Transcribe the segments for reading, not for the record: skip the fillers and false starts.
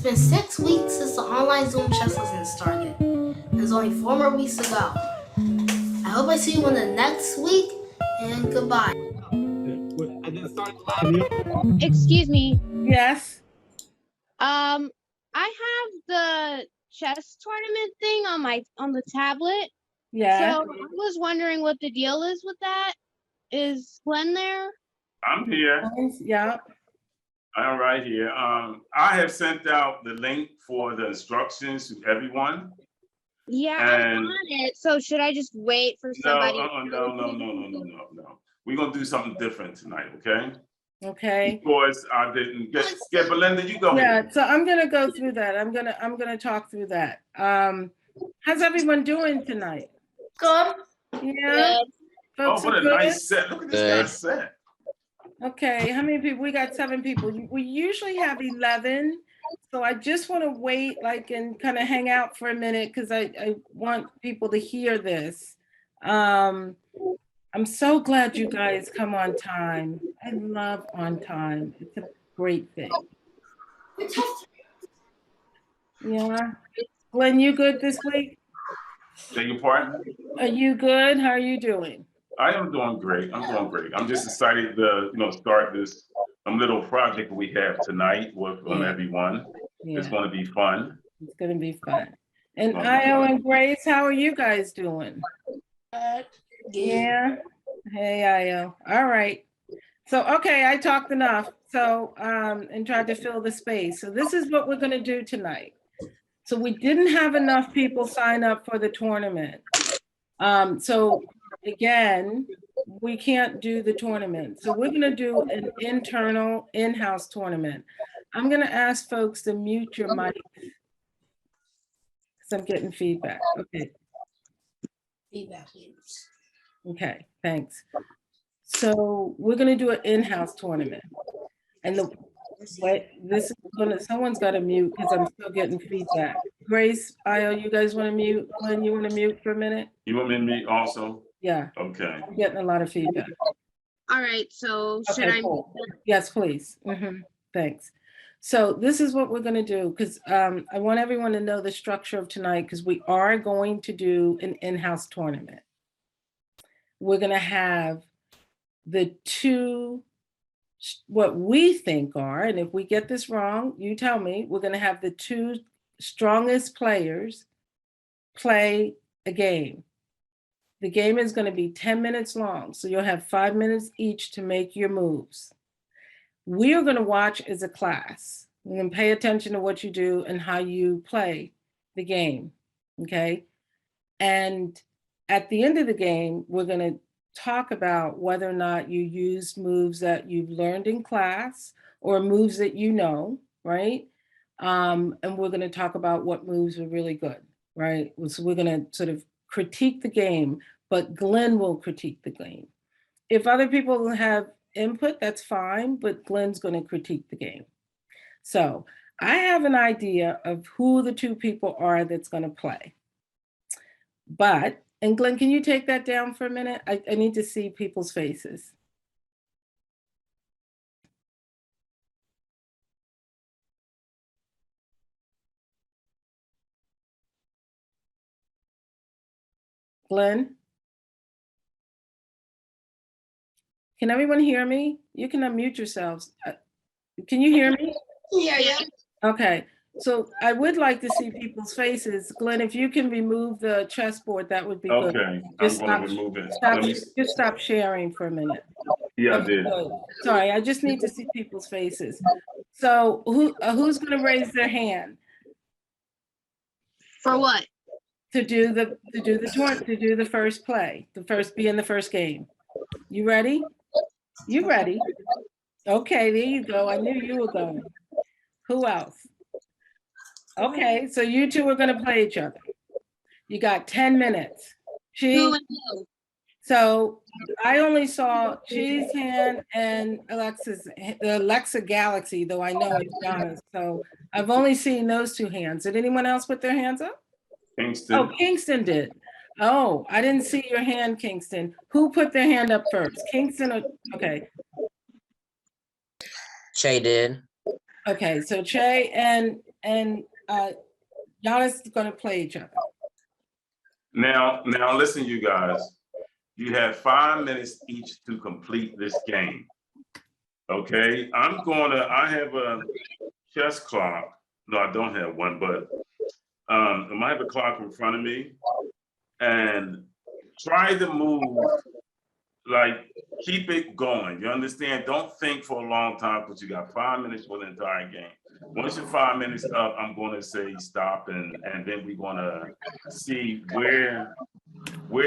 been 6 weeks since the online Zoom chess lesson started. There's only 4 more weeks to go. I hope I see you in the next week, and goodbye. Excuse me. Yes. I have the chess tournament thing on the tablet. Yeah. So I was wondering what the deal is with that. Is Glenn there? I'm here. Yeah. I'm right here. I have sent out the link for the instructions to everyone. Yeah, I'm And on it. So should I just wait for somebody? No. We're gonna do something different tonight, okay? Okay. Of course, I didn't get Belynda, you go Yeah, ahead. so I'm gonna go through that. I'm gonna talk through that. How's everyone doing tonight? Good. Yeah. Folks Oh, what are a good? nice set. Look at this guy's set. Okay, how many people? We got 7 people. We usually have 11. So I just want to wait and kind of hang out for a minute because I want people to hear this. I'm so glad you guys come on time. I love on time. It's a great thing. Yeah. Glenn, you good this week? Beg your pardon? Are you good? How are you doing? I am doing great. I'm just excited to start this little project we have tonight with everyone. Yeah. It's going to be fun. It's going to be fun. And Io and Grace, how are you guys doing? Yeah. Hey, Io. All right. So, okay, I talked enough. So, and tried to fill the space. So this is what we're going to do tonight. So we didn't have enough people sign up for the tournament. So again, we can't do the tournament. So we're going to do an internal in-house tournament. I'm going to ask folks to mute your mic because I'm getting feedback. Okay. Feedback. Okay, thanks. So we're going to do an in-house tournament. And someone's got to mute because I'm still getting feedback. Grace, Io, you guys want to mute? Glenn, you want to mute for a minute? You want me to mute also? Yeah. Okay. I'm getting a lot of feedback. All right, so should I? Cool. Yes, please. Thanks. So this is what we're going to do because I want everyone to know the structure of tonight because we are going to do an in-house tournament. We're going to have the two, what we think are, and if we get this wrong, you tell me, we're going to have the two strongest players play a game. The game is going to be 10 minutes long, so you'll have 5 minutes each to make your moves. We are going to watch as a class. We're going to pay attention to what you do and how you play the game, okay? And at the end of the game, we're going to talk about whether or not you use moves that you've learned in class or moves that you know, right? And we're going to talk about what moves are really good, right? So we're going to sort of critique the game, but Glenn will critique the game. If other people have input, that's fine, but Glenn's going to critique the game. So I have an idea of who the two people are that's going to play. And Glenn, can you take that down for a minute? I need to see people's faces. Glenn? Can everyone hear me? You can unmute yourselves. Can you hear me? Yeah. Okay, so I would like to see people's faces. Glenn, if you can remove the chessboard, that would be good. Okay, Just I'm going to remove it. Just stop sharing for a minute. Yeah, I did. Sorry, I just need to see people's faces. So who's going to raise their hand? For what? To do the first play, be in the first game. You ready? You ready? Okay, there you go. I knew you were going. Who else? Okay, so you two are going to play each other. You got 10 minutes. So I only saw Chi's hand and Alexa Galaxy, though I know it's Donna's. So I've only seen those two hands. Did anyone else put their hands up? Kingston. Oh, Kingston did. Oh, I didn't see your hand, Kingston. Who put their hand up first? Kingston or, okay. Shay did. Okay, so Che and Giannis is gonna play each other. Now, listen, you guys. You have 5 minutes each to complete this game. Okay, I have a chess clock. No, I don't have one, but I might have a clock in front of me, and try to move, like, keep it going. You understand? Don't think for a long time, because you got 5 minutes for the entire game. Once your 5 minutes up, I'm going to say stop, and then we're going to see where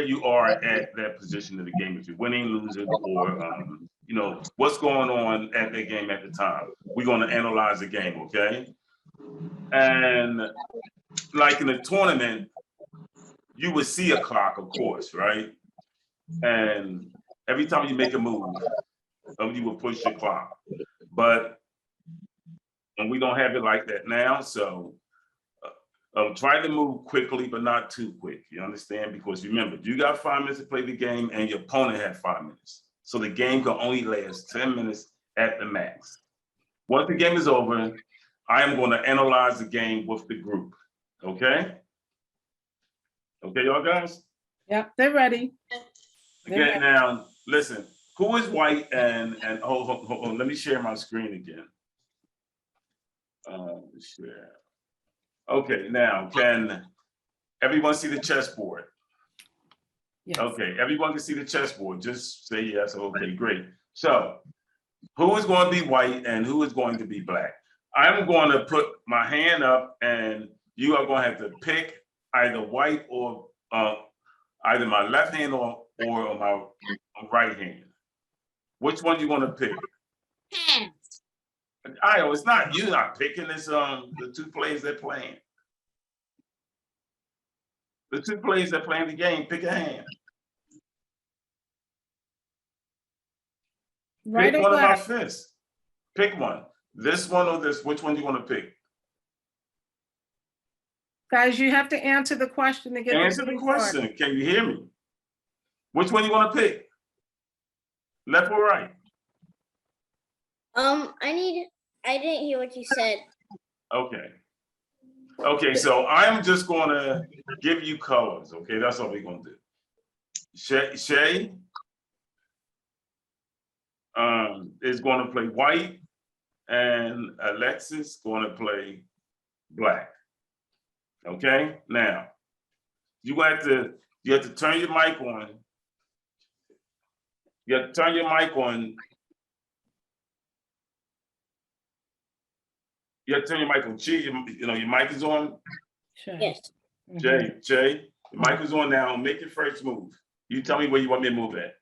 you are at that position of the game, if you're winning, losing, or you know, what's going on at the game at the time. We're going to analyze the game, okay? And like in a tournament, you would see a clock, of course, right? And every time you make a move, you will push your clock. But and we don't have it like that now, so try to move quickly, but not too quick. You understand? Because remember, you got 5 minutes to play the game, and your opponent had 5 minutes. So the game can only last 10 minutes at the max. Once the game is over, I am going to analyze the game with the group. Okay? Okay, y'all guys? Yep, they're ready. Okay, now listen. Who is white and hold on, let me share my screen again. Share. Okay, now can everyone see the chessboard? Yes. Okay, everyone can see the chessboard. Just say yes. Okay, great. So, who is going to be white and who is going to be black? I'm going to put my hand up, and you are going to have to pick either white or either my left hand or my right hand. Which one you going to pick? Hands. Io, it's not you not picking. It's the two players that playing. The two players that playing the game. Pick a hand. Right Pick or one of my left? fists. Pick one. This one or this. Which one do you want to pick? Guys, you have to answer the question to get Answer the question. Can you hear me? Which one you want to pick? Left or right? I didn't hear what you said. Okay. Okay, so I'm just gonna give you colors. Okay, that's all we're gonna do. Shay is gonna play white, and Alexis gonna play black. Okay, now you have to turn your mic on. You have to turn your mic on. You have to turn your mic on. Chi, you know your mic is on. Sure. Yes. Mhm. Jay, your mic is on now. Make your first move. You tell me where you want me to move at.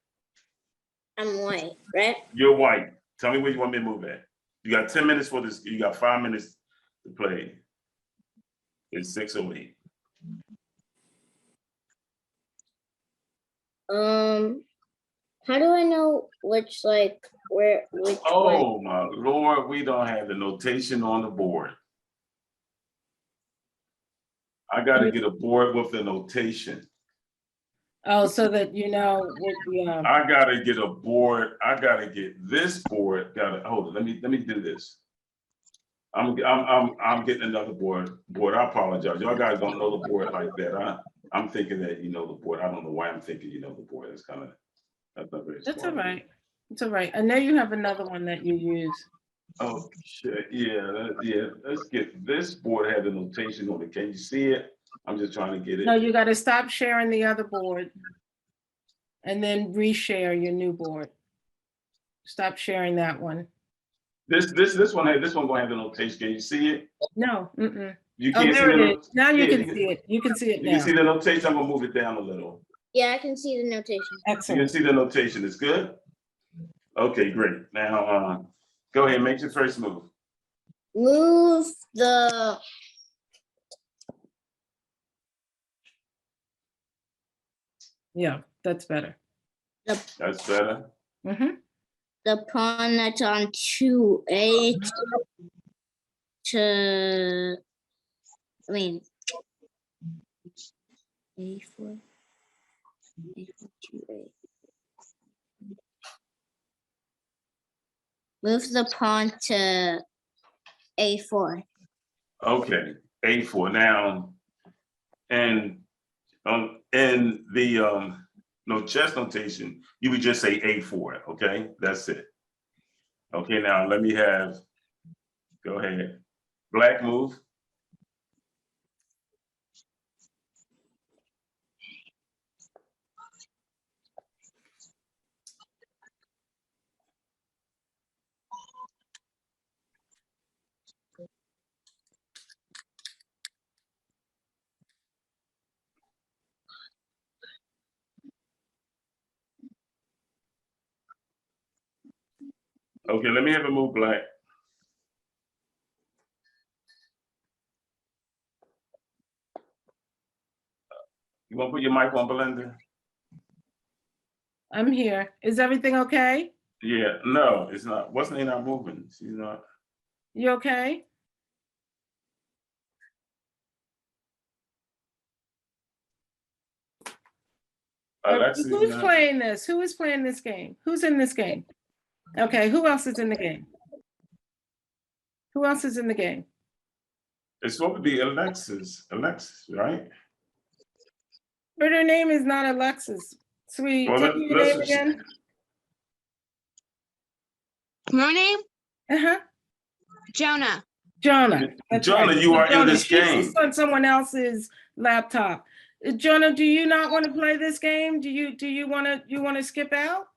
I'm white, right? You're white. Tell me where you want me to move at. You got 10 minutes for this. You got 5 minutes to play. It's 6:08. How do I know which which one? Oh my Lord, we don't have the notation on the board. I got to get a board with the notation. Oh, so that you know what the I got to get a board. I got to get this board. Hold on. Let me do this. I'm getting another board. I apologize. Y'all guys don't know the board like that. I'm thinking that you know the board. I don't know why I'm thinking you know the board. That's not very smart. That's all right. It's all right. I know you have another one that you use. Oh shit! Yeah. Let's get this board. Has a notation on it. Can you see it? I'm just trying to get it. No, you got to stop sharing the other board, and then reshare your new board. Stop sharing that one. This one gonna have the notation. Can you see it? No. You Oh, can't see there the it is. Now you yeah, can see it. You can see it You can now. see the notation. I'm gonna move it down a little. Yeah, I can see the notation. You can Excellent. see the notation. It's good. Okay, great. Now, go ahead. Make your first move. Move the Yeah, that's better. That's better. Mm-hmm. the pawn that's on 2A to A4. A4 2A. Move the pawn to A4. Okay, A4. Now, and in the no chess notation, you would just say A4. Okay, that's it. Okay, now let me have. Go ahead. Black move. Okay, let me have a move black. You want to put your mic on, Belynda? I'm here. Is everything okay? Yeah, no, it's not. What's name not moving? She's not. You okay? Alexis, Who's not. playing this? Who is playing this game? Who's in this game? Okay, who else is in the game? Who else is in the game? It's supposed to be Alexis. Alexis, right? But her name is not Alexis. Sweet, Well, tell me your let's name just. again. My name? Uh-huh. Jonah. Jonah. That's Jonah, right. you are in Jonah, this she's game. on someone else's laptop. Jonah, do you not want to play this game? Do you want to skip out?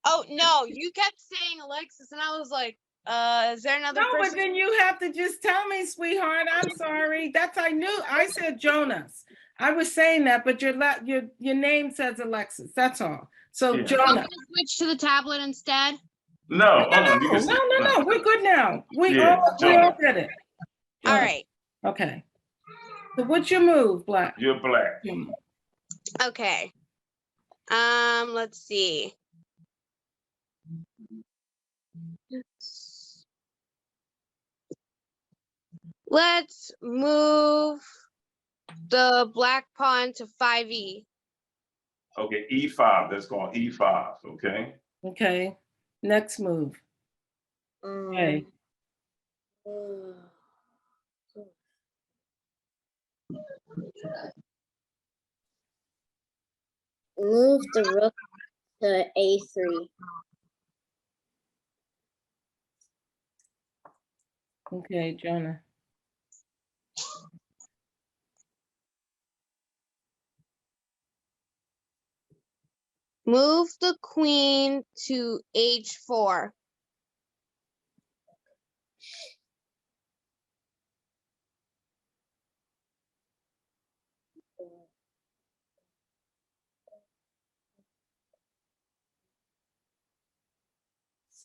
Oh no, you kept saying Alexis, and I was like, is there another No, but person? then you have to just tell me, sweetheart. I'm sorry. I knew. I said Jonas. I was saying that, but your name says Alexis. That's all. So Yeah. Jonah. Switch to the tablet instead. No, No. We're good now. We Yeah, all Jonah. did it. All Jonah. right. Okay. So what's your move, Black? You're black. Okay. Let's see. Let's move the black pawn to 5e. Okay, E5. That's called E5. Okay. Okay. Next move. Okay. Move the rook to A3. Okay, Jonah. Move the queen to H4.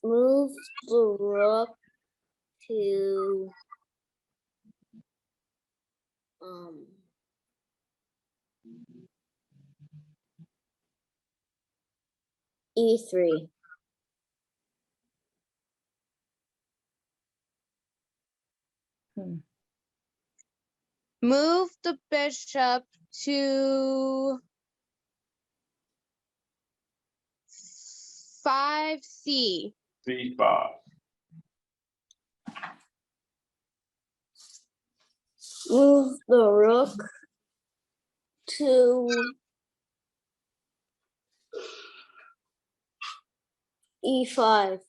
Move the rook to E3. Move the bishop to 5c. C5. Move the rook to E5.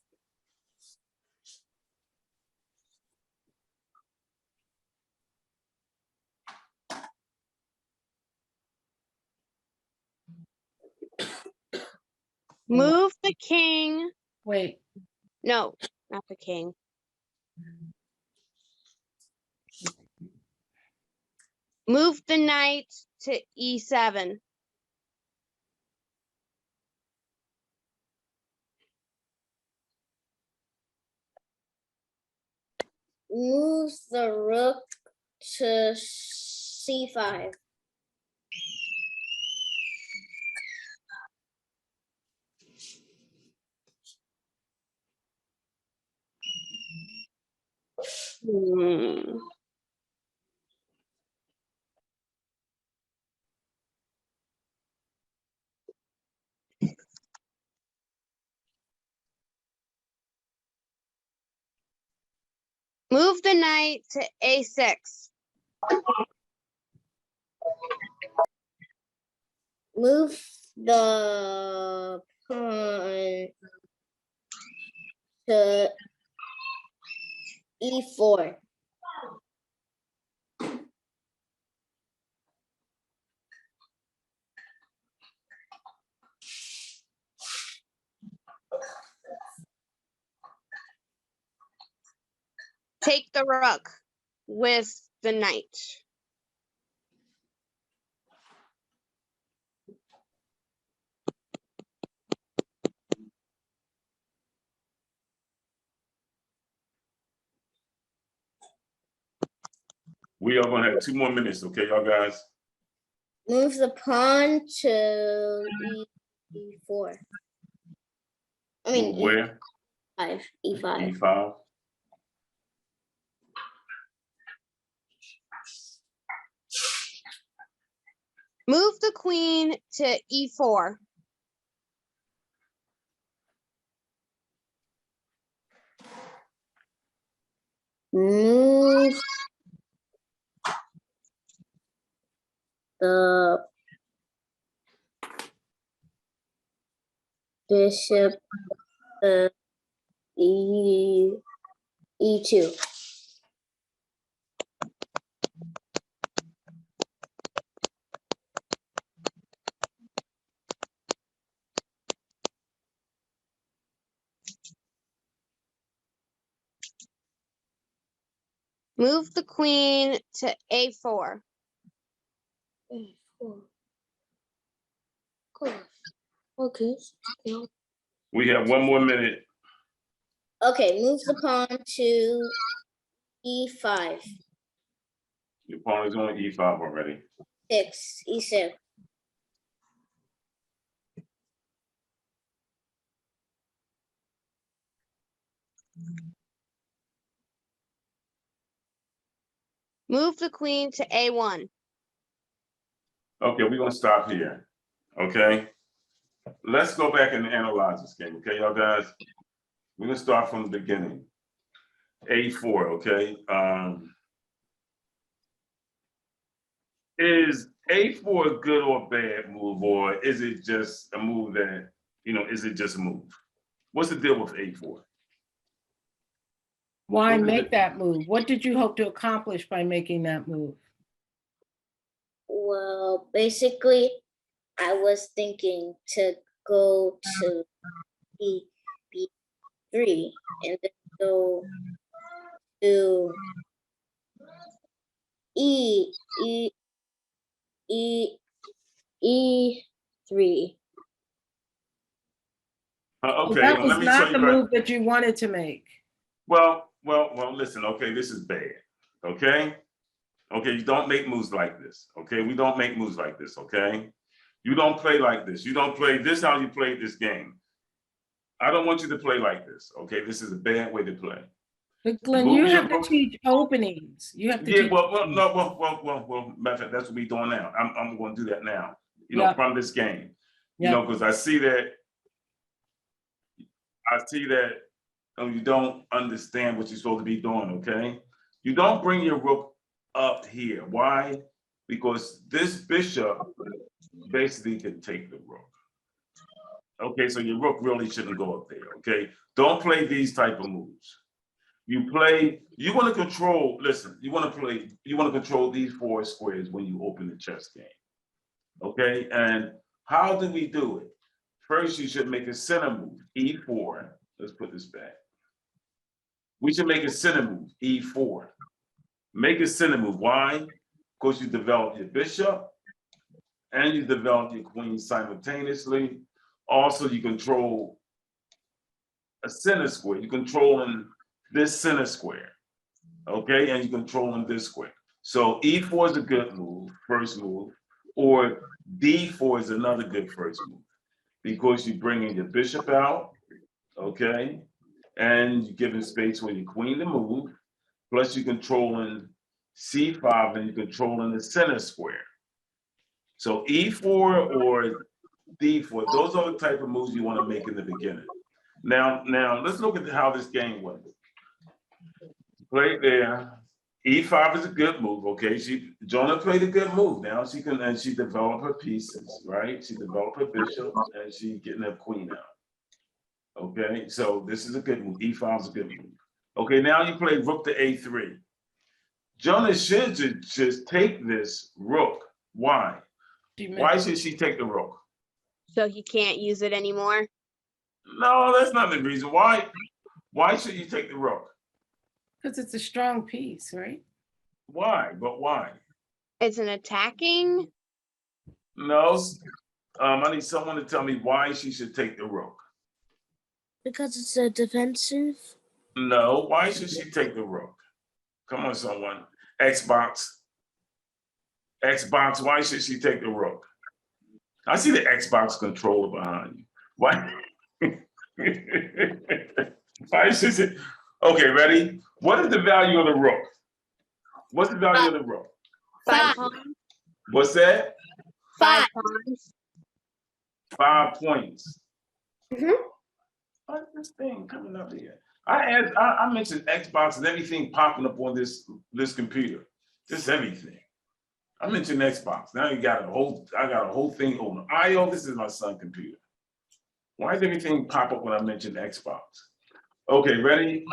Move the king. Wait. No, not the king. Move the knight to E7. Move the rook to C5. Hmm. Move the knight to A6. Move the pawn to E4. Take the rook with the knight. We are gonna have 2 more minutes, okay, y'all guys? Move the pawn to E4. I mean, Where? E5. E5. E5. Move the queen to E4. Move the bishop to E2. Move the queen to A4. Okay. We have 1 more minute. Okay, move the pawn to E5. Your pawn is on E5 already. E6. Move the queen to A1. Okay, we're gonna stop here. Okay. Let's go back and analyze this game, okay, y'all guys? We're gonna start from the beginning. A4, okay? Is A4 a good or bad move, or is it just a move that, is it just a move? What's the deal with A4? Why What is make it? that move? What did you hope to accomplish by making that move? Well, basically, I was thinking to go to B3 and then go to E3. Okay, That well, was let me show not you the right. move that you wanted to make. Well, listen, okay, this is bad, okay? Okay, you don't make moves like this, okay? We don't make moves like this, okay? You don't play like this. You don't play this how you play this game. I don't want you to play like this, okay? This is a bad way to play. But Glenn, Move you your have to rook. teach openings. You have to Yeah, teach. matter of fact, that's what we're doing now. I'm going to do that now, Yeah. from this game, Yeah. because I see that you don't understand what you're supposed to be doing, okay? You don't bring your rook up here. Why? Because this bishop basically can take the rook. Okay, so your rook really shouldn't go up there, okay? Don't play these type of moves. You want to control, listen, you want to control these 4 squares when you open the chess game, okay? And how do we do it? First, you should make a center move, E4. Let's put this back. We should make a center move, E4. Make a center move. Why? Because you develop your bishop and you develop your queen simultaneously. Also, you control a center square. You're controlling this center square, okay? And you're controlling this square. So E4 is a good move, first move, or D4 is another good first move because you're bringing your bishop out, okay? And you're giving space for your queen to move, plus you're controlling C5 and you're controlling the center square. So E4 or D4, those are the type of moves you want to make in the beginning. Now let's look at how this game went. Played there. E5 is a good move, okay? Jonah played a good move. Now she developed her pieces, right? She developed her bishop and she getting her queen out. Okay, so this is a good move. E5 is a good move. Okay, now you play rook to A3. Jonah should just take this rook. Why? Why should she take the rook? So he can't use it anymore. No, that's not the reason. Why should you take the rook? Because it's a strong piece, right? Why? But why? It's an attacking. No. I need someone to tell me why she should take the rook. Because it's a defensive. No, why should she take the rook? Come on, someone. Xbox, why should she take the rook? I see the Xbox controller behind you. Why? Why should she? Okay, ready? What is the value of the rook? What's the value of the rook? 5. What's that? 5 pawns. 5 points. Mhm. What's this thing coming up here? I mentioned Xbox and everything popping up on this computer. Just everything. I mentioned Xbox. Now I got a whole thing open. This is my son's computer. Why does everything pop up when I mention Xbox? Okay, ready?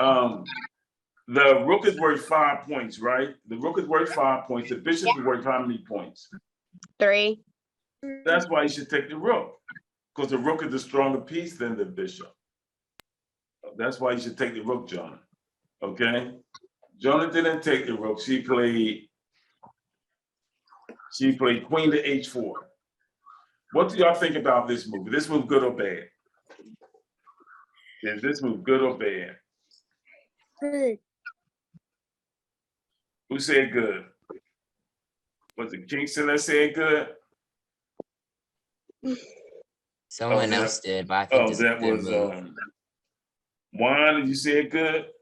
The rook is worth 5 points, right? The rook is worth 5 points. The bishop is worth how many points? 3. That's why you should take the rook, because the rook is the stronger piece than the bishop. That's why you should take the rook, Jonah. Okay? Jonah didn't take the rook. She played queen to H4. What do y'all think about this move? Is this move good or bad? Is this move good or bad? Good. Who said good? Was it Kingston that said good? Someone that- else did, but I think Oh, it's a that good was move. Juan, did you say it good?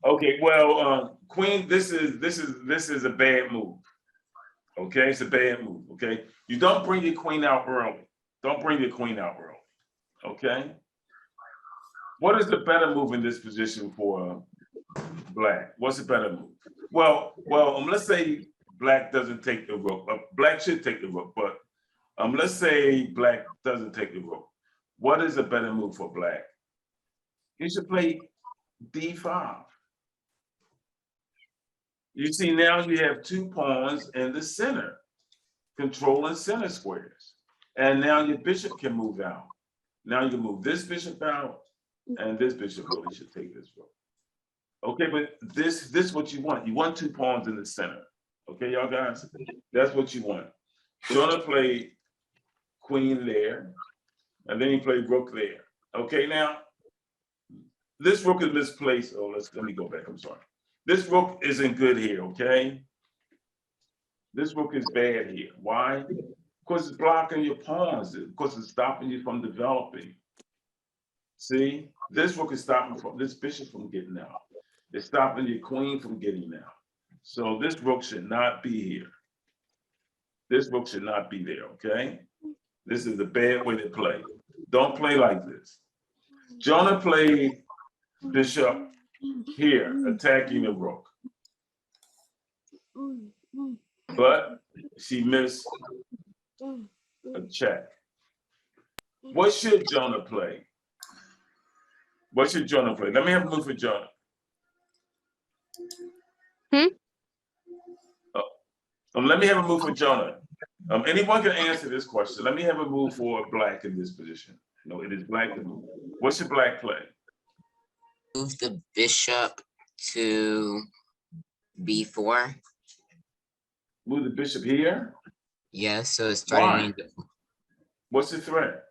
Okay, well, Queen, this is a bad move. Okay, it's a bad move. Okay, you don't bring your queen out early. Don't bring your queen out early. Okay. What is the better move in this position for Black? What's the better move? Well, let's say Black doesn't take the rook. Black should take the rook, but let's say Black doesn't take the rook. What is a better move for Black? You should play D5. You see, now you have 2 pawns in the center, controlling center squares. And now your bishop can move out. Now you can move this bishop out, and this bishop really should take this rook. Okay, but this is what you want. You want 2 pawns in the center. Okay, y'all guys? That's what you want. Jonah played queen there, and then he played rook there. Okay, now, this rook is misplaced. Oh, let me go back, I'm sorry. This rook isn't good here, okay? This rook is bad here. Why? Because it's blocking your pawns, because it's stopping you from developing. See, this rook is stopping this bishop from getting out. It's stopping your queen from getting out. So this rook should not be here. This rook should not be there, okay? This is a bad way to play. Don't play like this. Jonah played bishop here, attacking the rook. But she missed a check. What should Jonah play? What should Jonah play? Let me have a move for Jonah. Let me have a move for Jonah. Anyone can answer this question. Let me have a move for Black in this position. No, it is Black to move. What should Black play? Move the bishop to B4. Move the bishop here? Yes, so it's Why? threatening. What's the threat?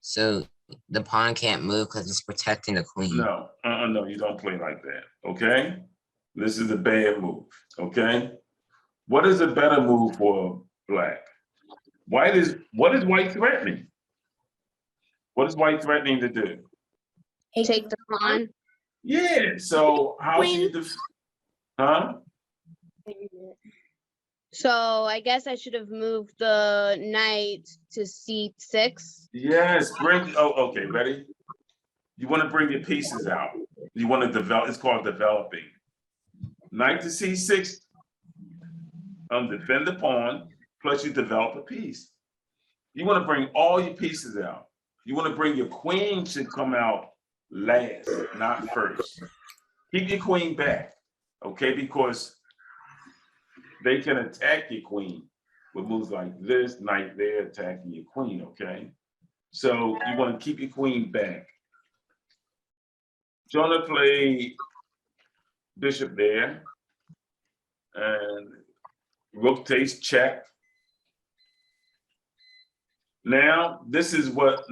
So the pawn can't move because it's protecting the queen. No, no, you don't play like that, okay? This is a bad move, okay? What is a better move for Black? What is White threatening? What is White threatening to do? Take the pawn. Yeah, so how do you huh? So I guess I should have moved the knight to C6. Yes, okay, ready? You want to bring your pieces out. You want to develop, it's called developing. Knight to C6, defend the pawn, plus you develop a piece. You want to bring all your pieces out. You want to bring your queen should come out last, not first. Keep your queen back, okay? Because they can attack your queen with moves like this, knight there, attacking your queen, okay? So you want to keep your queen back. Jonah played bishop there, and rook takes check. Now, this is what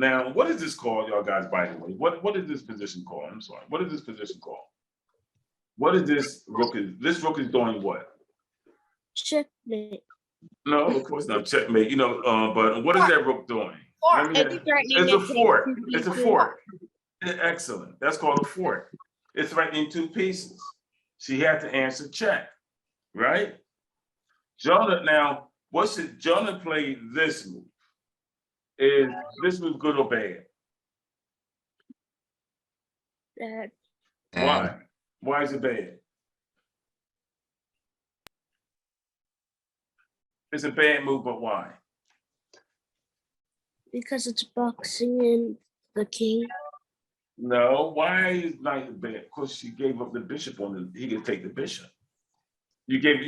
is this called, y'all guys, by the way? What is this position called? I'm sorry. What is this position called? What is this rook is? This rook is doing what? Checkmate. No, of course not checkmate. You know, but what is that rook doing? Let me- It's threatening It's a to take fork. two It's a pieces. fork. Excellent. That's called a fork. It's right in two pieces. She had to answer check, right? Jonah, now, Jonah played this move? Is this move good or bad? Bad. Why? Why is it bad? It's a bad move, but why? Because it's boxing in the king. No, why is knight bad? Because she gave up the bishop he could take the bishop. You can't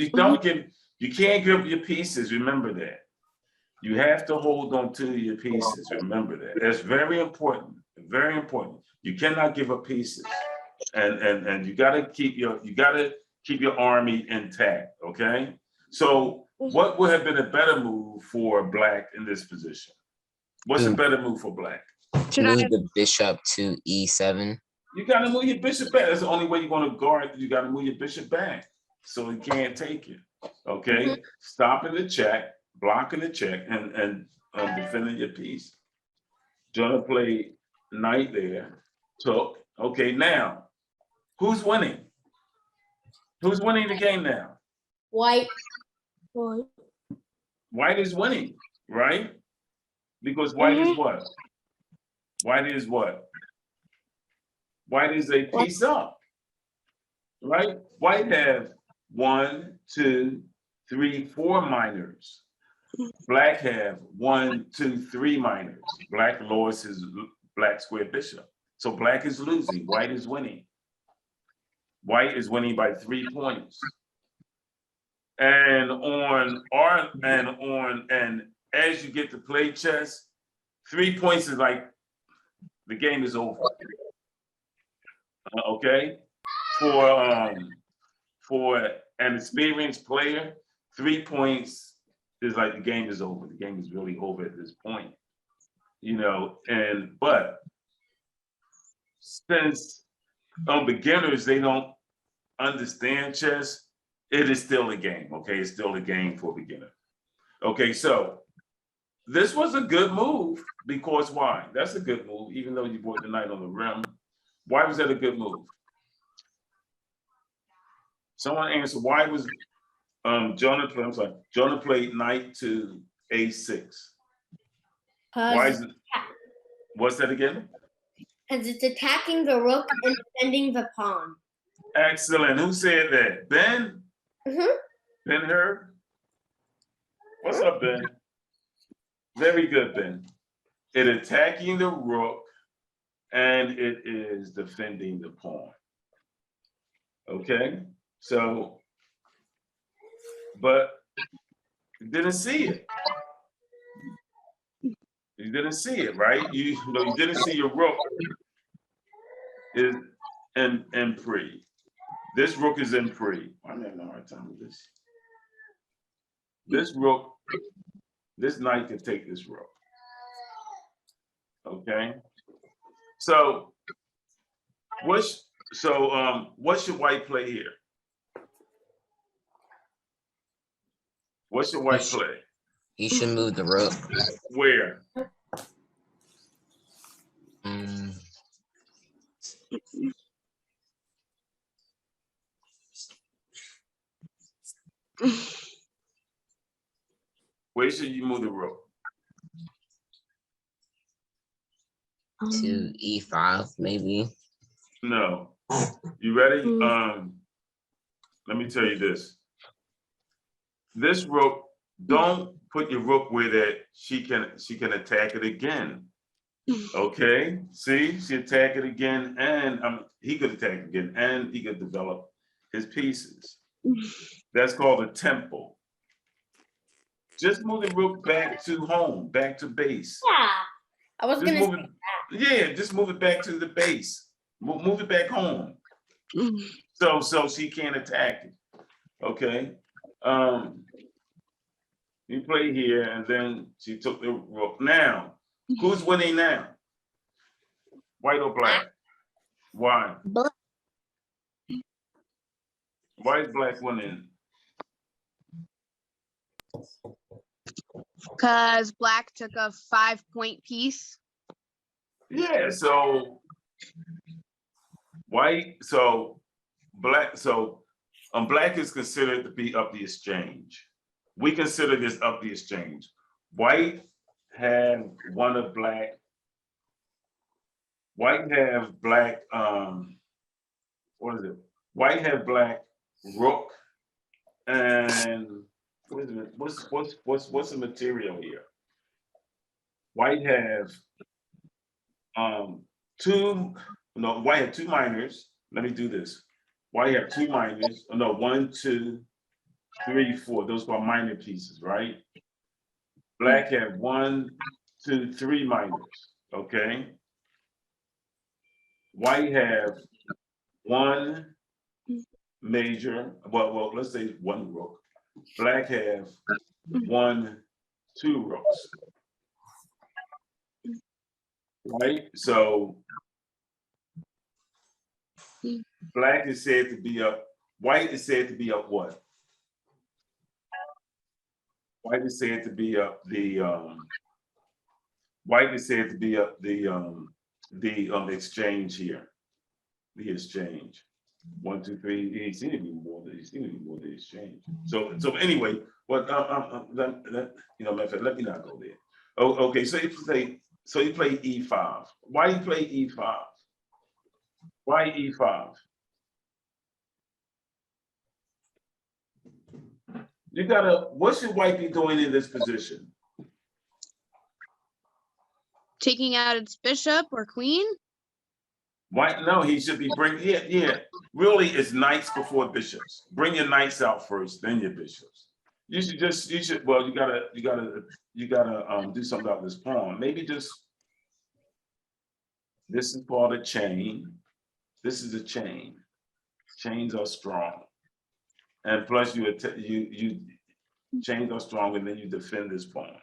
give your pieces, remember that. You have to hold on to your pieces, remember that. That's very important, very important. You cannot give up pieces. And you gotta keep your army intact, okay? So what would have been a better move for black in this position? What's a better move for black? Should I Move the bishop to E7. You gotta move your bishop back. That's the only way you're gonna guard. You gotta move your bishop back so he can't take it. Okay, stopping the check, blocking the check, and defending your piece. Jonah played knight there, took. Okay, now who's winning? Who's winning the game now? White. White. White is winning, right? Because white is what? White is what? White is a piece up, right? White have 1, 2, 3, 4 minors. Black have 1, 2, 3 minors. Black lowers his black square bishop. So black is losing, white is winning. White is winning by 3 points. And as you get to play chess, 3 points is like the game is over. Okay, for an experienced player, 3 points is like the game is over. The game is really over at this point, you know. But since beginners, they don't understand chess, it is still a game. Okay, it's still a game for beginners. Okay, so this was a good move because why? That's a good move, even though you brought the knight on the rim. Why was that a good move? Someone answer, why was Jonah played knight to A6. Why is it? What's that again? Because it's attacking the rook and defending the pawn. Excellent. Who said that? Ben? Ben Herb? What's up, Ben? Very good, Ben. It attacking the rook and it is defending the pawn. Okay, so, but you didn't see it. You didn't see it, right? You didn't see your rook is in pre. This rook is in pre. I'm having a hard time with this. This rook, this knight can take this rook. Okay, so what should white play here? What should white play? You should move the rook. Where? Where should you move the rook? To E5, maybe. No, You ready? Mm. Let me tell you this. This rook, don't put your rook where that she can attack it again. Okay, see, she attack it again, and he could attack again, and he could develop his pieces. That's called a tempo. Just move the rook back to home, back to base. Yeah. I was Just gonna move it, yeah, just move it back to the base. Move it back home. So she can't attack it. Okay. You play here, and then she took the rook. Now, who's winning now? White or black? Why? Black. Why is black winning? Because black took a 5-point piece. Yeah, so white, so black, black is considered to be up the exchange. We consider this up the exchange. White have one of black. White have black, what is it? White have black rook, and what is it? What's the material here? White have white have two minors. Let me do this. White have two minors. Oh, no, 1, 2, 3, 4. Those are minor pieces, right? Black have 1, 2, 3 minors. Okay. White have 1 major. Well, let's say 1 rook. Black have 1, 2 rooks. Right? So black is said to be up. White is said to be up what? White is said to be up the white is said to be up the exchange here. The exchange. 1, 2, 3. He seemed to be more than the exchange. So anyway, what matter of fact, let me not go there. Oh, okay. So you play E5. Why you play E5? Why E5? You gotta, what should white be doing in this position? Taking out its bishop or queen. White, no, he should be yeah. Really, it's knights before bishops. Bring your knights out first, then your bishops. Well, you gotta do something about this pawn. Maybe just, this is called a chain. This is a chain. Chains are strong. And plus you chains are strong, and then you defend this pawn.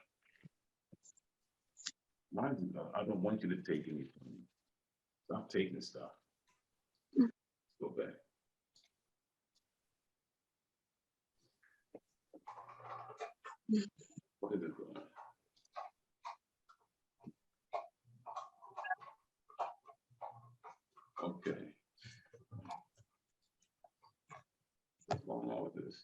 Why I don't want you to take anything. Stop taking stuff. Go back. What is it doing? Okay. What's going on with this?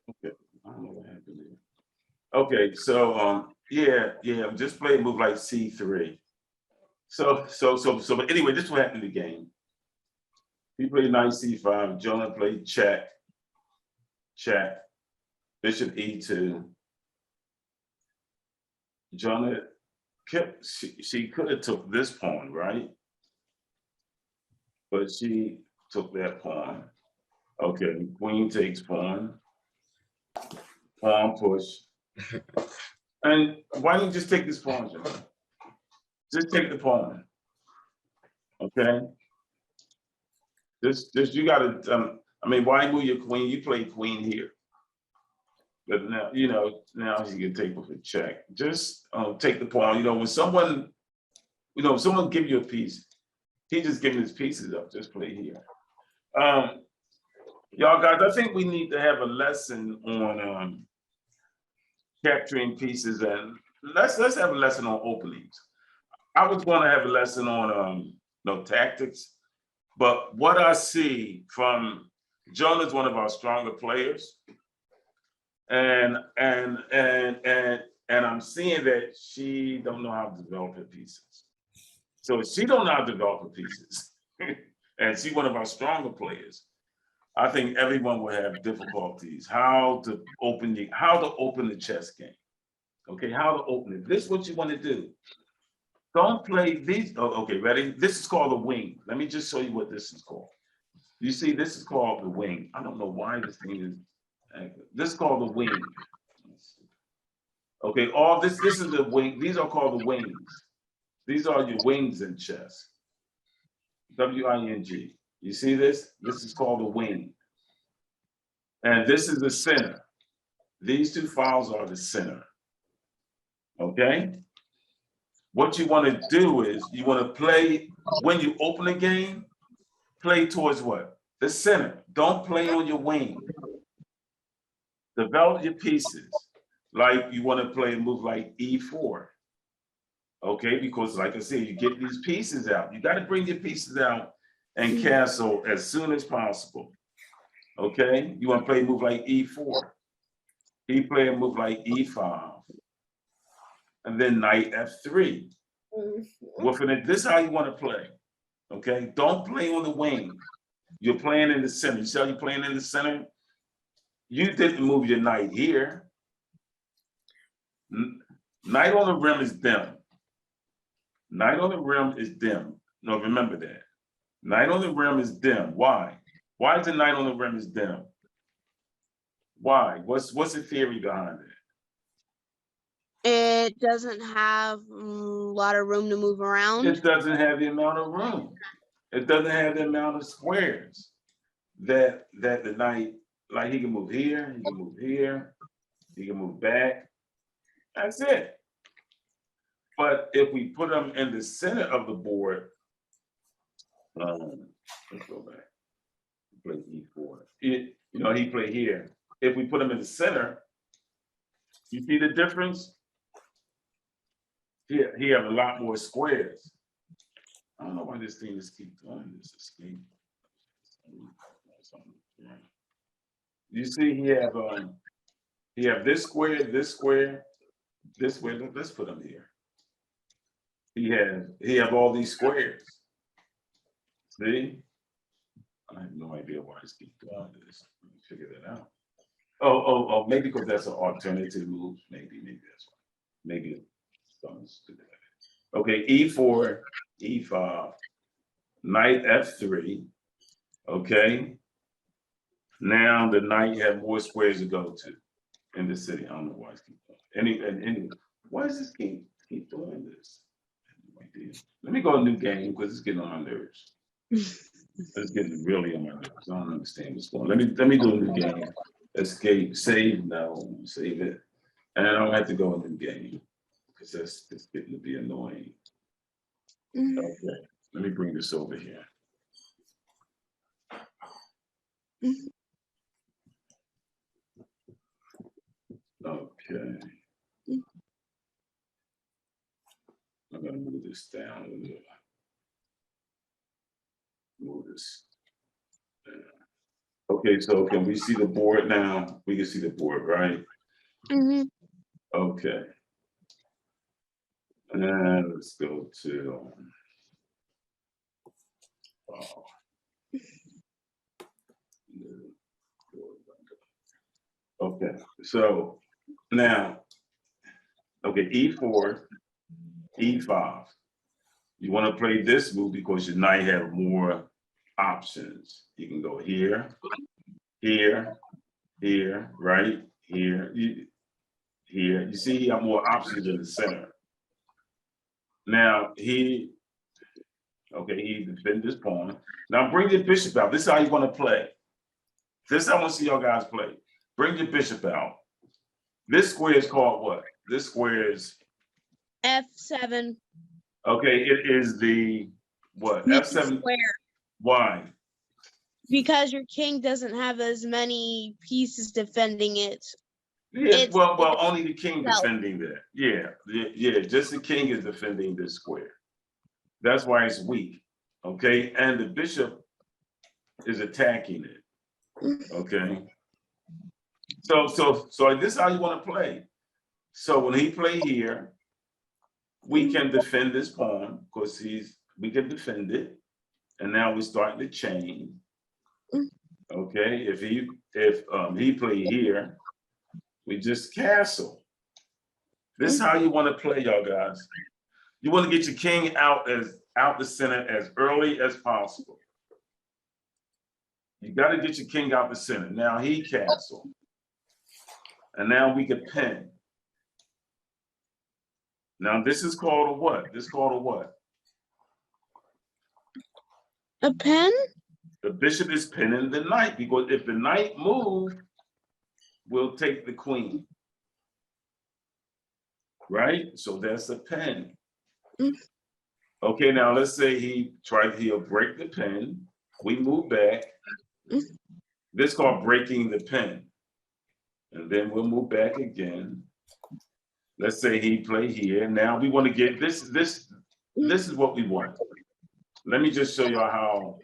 Okay, I don't know what happened there. Okay, so yeah, just play a move like C3. But anyway, this is what happened in the game. He played knight C5, Jonah played check, bishop E2. Jonah she could have took this pawn, right? But she took that pawn. Okay, queen takes pawn. Pawn push. And why don't you just take this pawn, Jonah? Just take the pawn. Okay? Just you gotta, why move your queen? You play queen here. But now, now you can take with a check. Just take the pawn. When someone, someone give you a piece, he just giving his pieces up. Just play here. Y'all guys, I think we need to have a lesson on capturing pieces, and let's have a lesson on openings. I was going to have a lesson on tactics, but what I see from Jonah's one of our stronger players. And and I'm seeing that she don't know how to develop her pieces. So if she don't know how to develop her pieces, and she's one of our stronger players, I think everyone will have difficulties how to open the chess game. Okay, how to open it. This is what you want to do. Don't play these. Oh, okay, ready? This is called a wing. Let me just show you what this is called. You see, this is called the wing. I don't know why this thing is. This is called the wing. Okay, all this is the wing. These are called the wings. These are your wings in chess. W-I-N-G. You see this? This is called the wing. And this is the center. These two files are the center. Okay? What you want to do is you want to play, when you open a game, play towards what? The center. Don't play on your wing. Develop your pieces. Like you want to play a move like E4. Okay, because like I said, you get these pieces out. You got to bring your pieces out and castle as soon as possible. Okay, you want to play a move like E4. He play a move like E5. And then knight F3. This is how you want to play. Okay, don't play on the wing. You're playing in the center. You see how you're playing in the center? You didn't move your knight here. Knight on the rim is dim. Knight on the rim is dim. No, remember that. Knight on the rim is dim. Why? Why is the knight on the rim is dim? Why? What's the theory behind it? It doesn't have a lot of room to move around. It doesn't have the amount of room. It doesn't have the amount of squares that the knight, like he can move here, he can move here, he can move back. That's it. But if we put him in the center of the board, let's go back. Play E4. He play here. If we put him in the center, you see the difference? He have a lot more squares. I don't know why this thing just keeps doing this. Escape. You see, he have this square, this square, this square. Let's put him here. He have all these squares. See? I have no idea why this keeps doing this. Let me figure that out. Oh, maybe because that's an alternative move. Maybe that's why. Maybe something stupid. Okay, E4, E5, knight F3. Okay. Now the knight have more squares to go to in the city. I don't know why it's keep doing. Why does this keep doing this? Let me go a new game because it's getting on my nerves. It's getting really on my nerves. I don't understand what's going on. Let me do a new game. Escape, save, no, save it. And I don't have to go a new game because that's getting to be annoying. Okay, let me bring this over here. Okay. I'm gonna move this down a little. Move this down. Okay, so can we see the board now? We can see the board, right? Okay. And let's go to okay, so now, okay, E4, E5. You want to play this move because your knight have more options. You can go here, here, here, right? Here, here. You see, he have more options in the center. Now he defend this pawn. Now bring your bishop out. This is how you want to play. This is how I want to see y'all guys play. Bring your bishop out. This square is called what? This square is F7. Okay, it is the what? F7 square. Why? Because your king doesn't have as many pieces defending it. Yeah, well, only the king defending that. Yeah, just the king is defending this square. That's why it's weak. Okay, and the bishop is attacking it. Okay. So this is how you want to play. So when he play here, we can defend this pawn because we can defend it. And now we're starting to chain. Okay, if he play here, we just castle. This is how you want to play, y'all guys. You want to get your king out the center as early as possible. You got to get your king out the center. Now he castle. And now we can pin. Now this is called a what? This is called a what? A pen? The bishop is pinning the knight because if the knight moves, we'll take the queen. Right? So that's a pin. Okay, now let's say he'll break the pin. We move back. This is called breaking the pin. And then we'll move back again. Let's say he play here. Now we want to get this is what we want. Let me just show y'all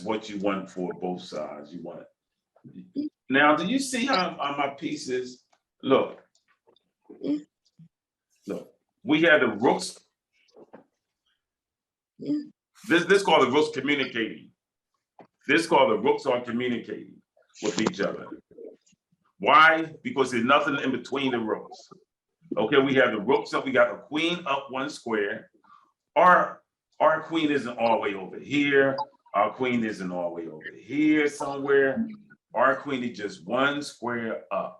what you want for both sides. You want it. Now, do you see how my pieces look? Look, we have the rooks. This is called the rooks communicating. This is called the rooks are communicating with each other. Why? Because there's nothing in between the rooks. Okay, we have the rooks up. We got the queen up one square. Our queen isn't all the way over here. Our queen isn't all the way over here somewhere. Our queen is just one square up.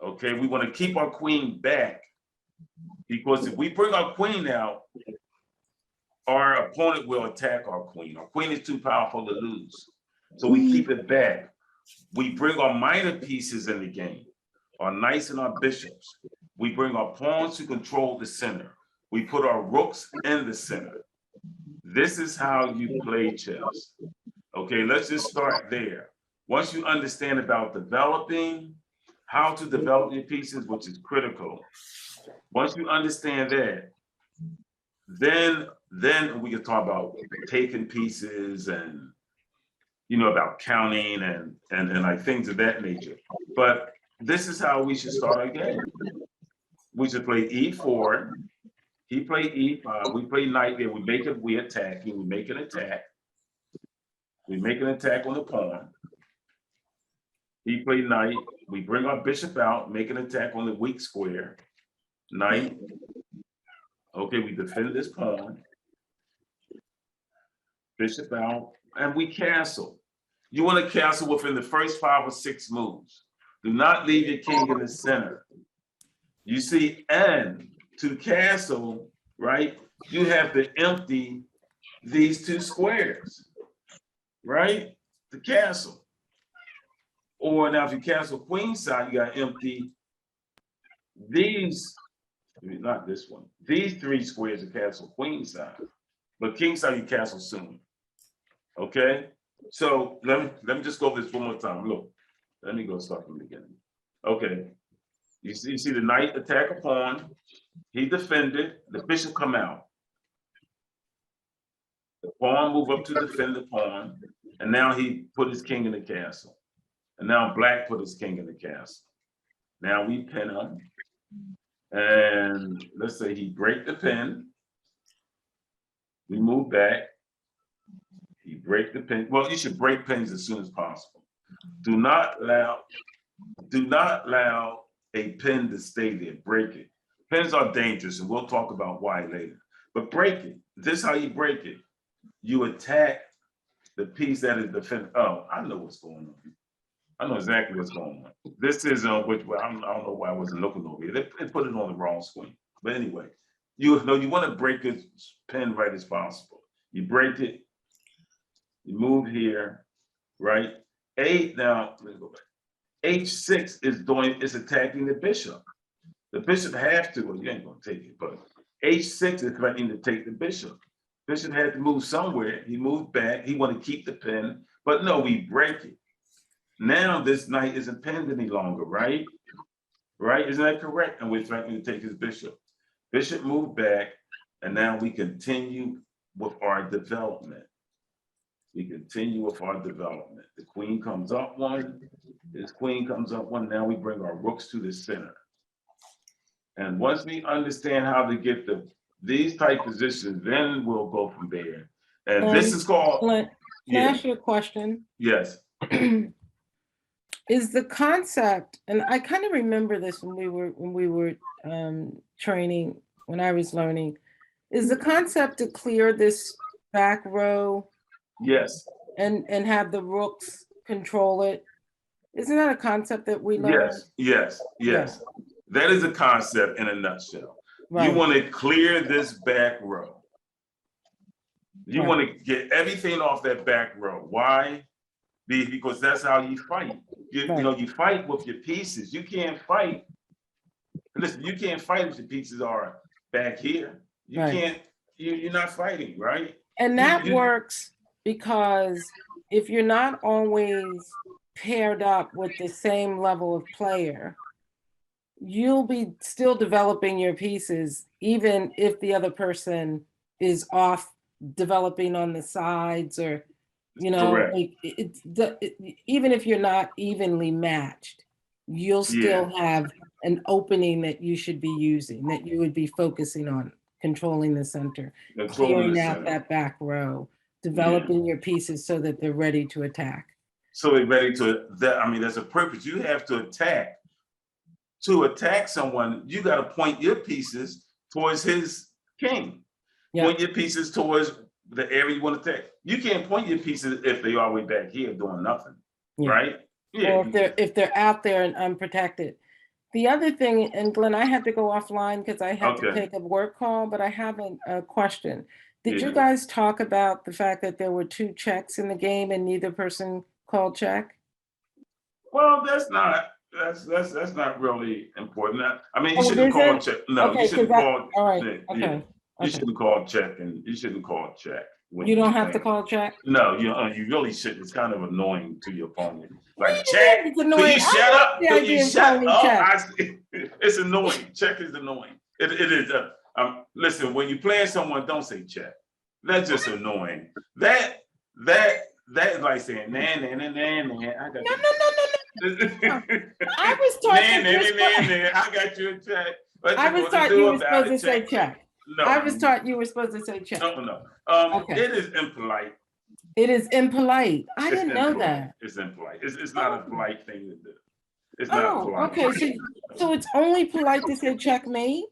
Okay, we want to keep our queen back because if we bring our queen out, our opponent will attack our queen. Our queen is too powerful to lose. So we keep it back. We bring our minor pieces in the game, our knights and our bishops. We bring our pawns to control the center. We put our rooks in the center. This is how you play chess. Okay, let's just start there. Once you understand about developing, how to develop your pieces, which is critical. Once you understand that, then we can talk about taking pieces and about counting and like things of that nature. But this is how we should start our game. We should play e4. He played e5. We play knight there. We attacking. We make an attack. We make an attack on the pawn. He played knight. We bring our bishop out, make an attack on the weak square. Knight. Okay, we defend this pawn. Bishop out, and we castle. You want to castle within the first 5 or 6 moves. Do not leave your king in the center. You see, and to castle, right, you have to empty these 2 squares, right, to castle. Or now if you castle queen side, you got to empty these, not this one, these 3 squares to castle queen side. But king side, you castle soon. Okay? So let me just go over this one more time. Look, let me go start from the beginning. Okay. You see the knight attack a pawn. He defended. The bishop come out. The pawn move up to defend the pawn. And now he put his king in the castle. And now black put his king in the castle. Now we pin him. And let's say he break the pin. We move back. He break the pin. Well, you should break pins as soon as possible. Do not allow a pin to stay there. Break it. Pins are dangerous, and we'll talk about why later. But break it. This is how you break it. You attack the piece that is defended. Oh, I know what's going on. I know exactly what's going on. This is which way I don't know why I wasn't looking over here. They put it on the wrong screen. But anyway, you want to break this pin right as possible. You break it. You move here, right? Now let me go back. H6 is attacking the bishop. The bishop has to, well, you ain't gonna take it, but H6 is threatening to take the bishop. Bishop had to move somewhere. He moved back. He wanted to keep the pin, but no, we break it. Now this knight isn't pinned any longer, right? Right? Isn't that correct? And we're threatening to take his bishop. Bishop moved back, and now we continue with our development. We continue with our development. The queen comes up one, this queen comes up one. Now we bring our rooks to the center. And once we understand how to get these type positions, then we'll go from there. And this is called, Can I ask you a question? yes. Is the concept, and I kind of remember this when we were training, when I was learning, is the concept to clear this back row Yes, and have the rooks control it? Isn't that a concept that we learned? yes. That is a concept in a nutshell. Right. You want to clear this back row. You Right. want to get everything off that back row. Why? Because that's how you fight. You know, you fight with your pieces. You can't fight. Listen, you can't fight if your pieces are back here. You can't, you're not fighting, right? And that works because if you're not always paired up with the same level of player, you'll be still developing your pieces, even if the other person is off developing on the sides, or, you know, like even if you're not evenly matched, you'll still have an opening that you should be using, that you would be focusing on, controlling the center, clearing out that back row, developing your pieces so that they're ready to attack. So they're ready to, I mean, there's a purpose. You have to attack. To attack someone, you got to point your pieces towards his king. Point your pieces towards the area you want to attack. You can't point your pieces if they are way back here doing nothing, right? Or if they're out there and unprotected. The other thing, and Glenn, I had to go offline because I had to take a work call, but I have a question. Did you guys talk about the fact that there were 2 checks in the game and neither person called check? Well, that's not really important. I mean, you shouldn't call check. No, you shouldn't call. All right. Okay. You shouldn't call check, and you shouldn't call check. You don't have to call check? No, you really shouldn't. It's kind of annoying to your opponent. Like, check, it's annoying. Could you shut up? Could you shut up? It's annoying. Check is annoying. It is. Listen, when you're playing someone, don't say check. That's just annoying. That is like saying, nah. I got I was taught I got you a check. I was taught you were supposed to say check. No. I was taught you were supposed to say check. No. It is impolite. It is impolite. I didn't know that. It's impolite. It's not a polite thing to do. It's not polite. Okay. So it's only polite to say checkmate?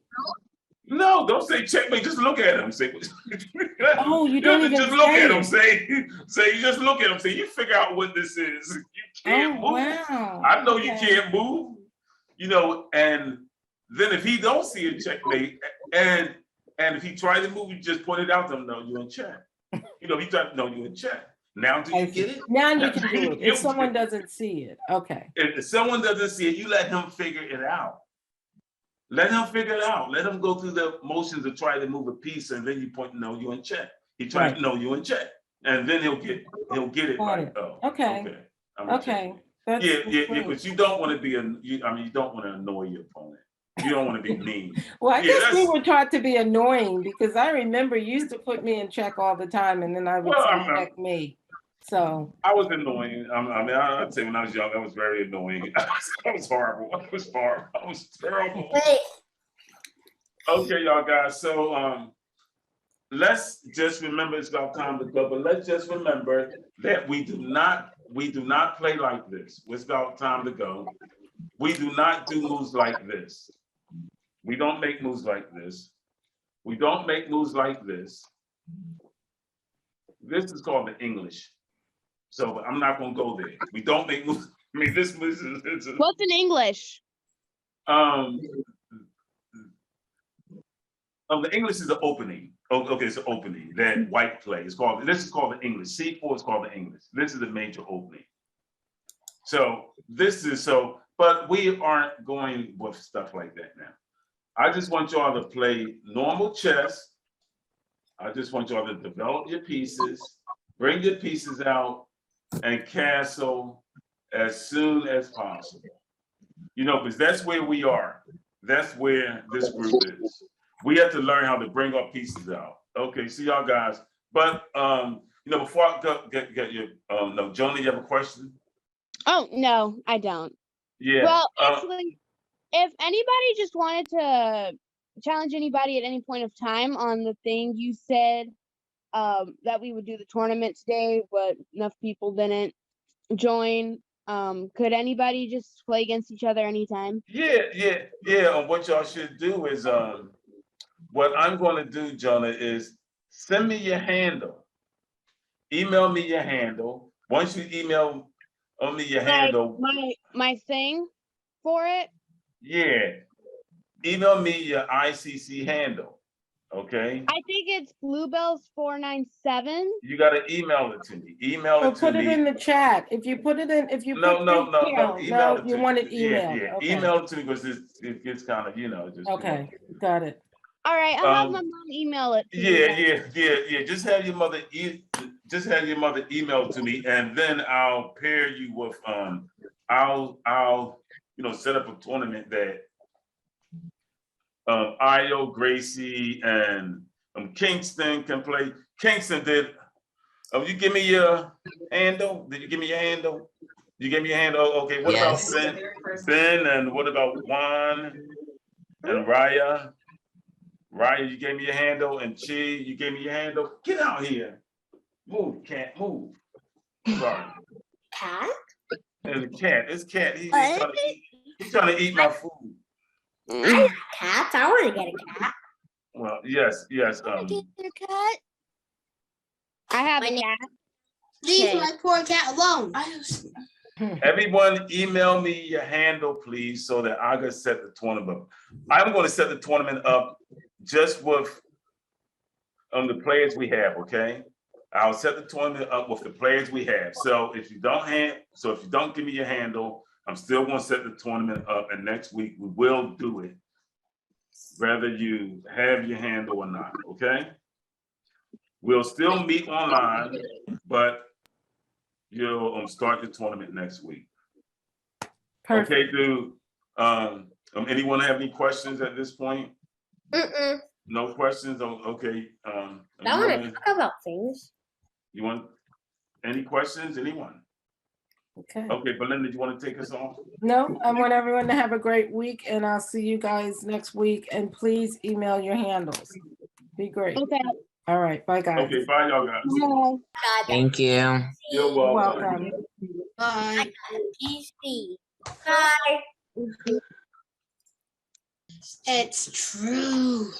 No, don't say checkmate. Just look at him. Say, you don't even just look at him. Say, you just look at him. Say, you figure out what this is. You can't move. Wow. I know you can't move. You know, and then if he don't see a checkmate, and if he tries to move, you just point it out to him. No, you're in check. You know, he tried to know you're in check. Now do you get it? Now you can do it. If someone doesn't see it, okay. If someone doesn't see it, you let him figure it out. Let him figure it out. Let him go through the motions to try to move a piece, and then you point, no, you're in check. He tries to know you're in check, and then he'll get it right. Oh, okay. Okay. But you don't want to be you don't want to annoy your opponent. You don't want to be mean. Well, I guess we were taught to be annoying, because I remember you used to put me in check all the time, and then I would check me. So I was annoying. I'd say when I was young, I was very annoying. I was horrible. I was terrible. Okay, y'all guys. So let's just remember, it's about time to go. But let's just remember that we do not play like this. It's about time to go. We do not do moves like this. We don't make moves like this. We don't make moves like this. This is called the English. So I'm not going to go there. We don't make moves. I mean, this is What's in English? The English is the opening. Okay, it's the opening that white play. This is called the English. C4 is called the English. This is the major opening. So but we aren't going with stuff like that now. I just want y'all to play normal chess. I just want y'all to develop your pieces, bring your pieces out, and castle as soon as possible. You know, because that's where we are. That's where this group is. We have to learn how to bring our pieces out. Okay, see y'all guys. But before I get your, no, Joni, you have a question? Oh, no, I don't. Yeah. Well, actually, if anybody just wanted to challenge anybody at any point of time on the thing you said, that we would do the tournament today, but enough people didn't join. Could anybody just play against each other anytime? Yeah. What y'all should do is, what I'm going to do, Jonah, is send me your handle. Email me your handle. Once you email me your handle, My thing for it. yeah, email me your ICC handle. Okay. I think it's Bluebells 497. You got to email it to me. Email Or it to put it me. in the chat. If you put it in, if you No, put no, no, no. no, Email it you to want it me. emailed. Yeah. Okay. Email it to me because it gets kind of, just Okay, got it. All right, I'll have my mom email it to you guys. Yeah. Just have your mother email it to me, and then I'll pair you with I'll set up a tournament that Io, Gracie, and Kingston can play. Kingston did. You give me your handle? Did you give me your handle? You gave me your handle. Oh, okay. What Yes. about Ben? And what about Juan and Raya? Raya, you gave me your handle, and Chi, you gave me your handle. Get out here. Move, cat, move. Sorry. Cat? And the cat, it's cat. He's trying to eat my food. I have cats. I want to get a cat. Well, yes. I have My a name- cat. Leave Okay. my poor cat alone. Everyone, email me your handle, please, so that I can set the tournament up. I'm going to set the tournament up just with the players we have. Okay, I'll set the tournament up with the players we have. So if you don't give me your handle, I'm still going to set the tournament up, and next week we will do it, whether you have your handle or not. Okay, we'll still meet online, but you'll start the tournament next week. Perfect. Okay, do anyone have any questions at this point? No questions? Okay. I want to talk about things. You want any questions? Anyone? Okay. Okay, Belynda, you want to take us off? No, I want everyone to have a great week, and I'll see you guys next week. And please email your handles. Be great. Okay. All right. Bye, guys. Okay, bye, y'all guys. Bye. Thank you. You're You're welcome. welcome. Bye. PC. Bye. It's true.